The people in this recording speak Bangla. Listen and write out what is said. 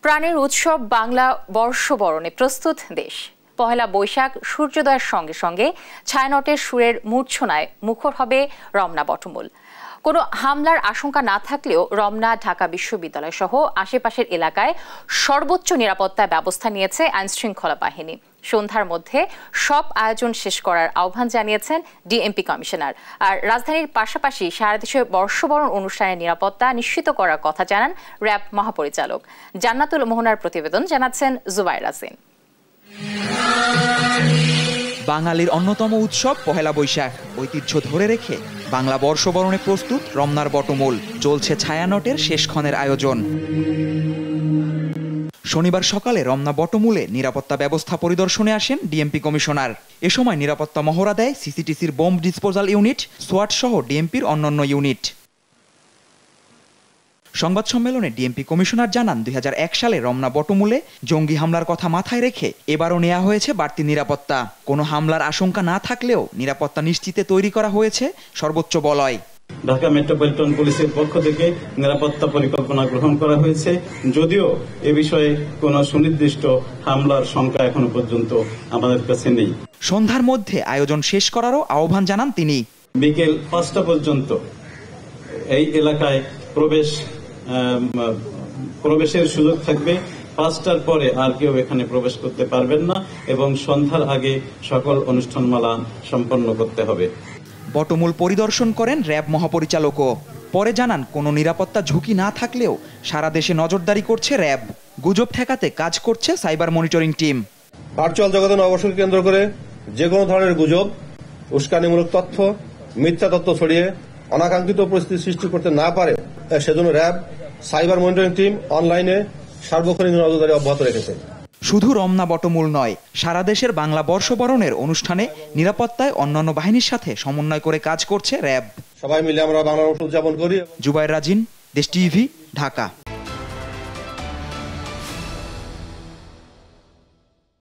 প্রাণের উৎসব বাংলা বর্ষবরণে প্রস্তুত দেশ। পহেলা বৈশাখ সূর্যোদয়ের সঙ্গে সঙ্গে ছায়ানটের সুরের মূর্ছনায় মুখর হবে রমনা বটমূল। কোনো হামলার আশঙ্কা না থাকলেও রমনা, ঢাকা বিশ্ববিদ্যালয় সহ আশেপাশের এলাকায় সর্বোচ্চ নিরাপত্তা ব্যবস্থা নিয়েছে আইনশৃঙ্খলা বাহিনী। সন্ধ্যার মধ্যে সব আয়োজন শেষ করার আহ্বান জানিয়েছেন ডিএমপি কমিশনার। আর রাজধানীর পাশাপাশি সারা দেশে বর্ষবরণ অনুষ্ঠানের নিরাপত্তা নিশ্চিত করার কথা জানান র্যাব মহাপরিচালক। জান্নাতুল মোহনার প্রতিবেদন জানাচ্ছেন জুবাইর রাজিন। বাঙালির অন্যতম উৎসব পহেলা বৈশাখ ঐতিহ্য ধরে রেখে বাংলা বর্ষবরণে প্রস্তুত রমনার বটমূল। চলছে ছায়ানটের শেষক্ষণের আয়োজন। শনিবার সকালে রমনা বটমূলে নিরাপত্তা ব্যবস্থা পরিদর্শনে আসেন ডিএমপি কমিশনার। এ সময় নিরাপত্তা মহড়া দেয় সিসিটিসির বোম ডিসপোজাল ইউনিট, সোয়াট সহ ডিএমপির অন্যান্য ইউনিট। সংবাদ সম্মেলনে ডিএমপি কমিশনার জানান, 2001 সালে রমনা বটমূলে জঙ্গি হামলার কথা মাথায় রেখে এবারও নেওয়া হয়েছে বাড়তি নিরাপত্তা। কোনো হামলার আশঙ্কা না থাকলেও নিরাপত্তা নিশ্চিতে তৈরি করা হয়েছে সর্বোচ্চ বলয়। ঢাকা মেট্রোপলিটন পুলিশের পক্ষ থেকে নিরাপত্তা পরিকল্পনা গ্রহণ করা হয়েছে, যদিও এ বিষয়ে কোনো সুনির্দিষ্ট হামলার শঙ্কা এখনো পর্যন্ত আমাদের কাছে নেই। সন্ধ্যার মধ্যে আয়োজন শেষ করারও আহ্বান জানান তিনি। বিকেল 5টা পর্যন্ত এই এলাকায় প্রবেশের সুযোগ থাকবে। 5টার পরে আর কেউ এখানে প্রবেশ করতে পারবেন না এবং সন্ধ্যার আগে সকল অনুষ্ঠানমালা সম্পন্ন করতে হবে। বটমূল পরিদর্শন করেন র্যাব মহাপরিচালকও। পরে জানান, কোনো নিরাপত্তা ঝুঁকি না থাকলেও সারা দেশে নজরদারি করছে র্যাব। গুজব ঠেকাতে কাজ করছে সাইবার মনিটরিং টিম। ভার্চুয়াল জগতে নববর্ষকে কেন্দ্র করে যে কোনো ধরনের গুজব, উস্কানিমূলক তথ্য, মিথ্যা তথ্য ছড়িয়ে অনাকাঙ্ক্ষিত পরিস্থিতি সৃষ্টি করতে না পারে, সেজন্য র্যাব সাইবার মনিটরিং টিম অনলাইনে সার্বক্ষণিক নজরদারি অব্যাহত রেখেছে। শুধু রমনা বটমূল নয়, সারা দেশের বাংলা বর্ষবরণের অনুষ্ঠানে নিরাপত্তায় অন্যান্য বাহিনীর সাথে সমন্বয় করে কাজ করছে র্যাব। সবাই মিলে আমরা বাংলা বর্ষ উদযাপন করি। জুবাইর রাজিন, দেশ টিভি, ঢাকা।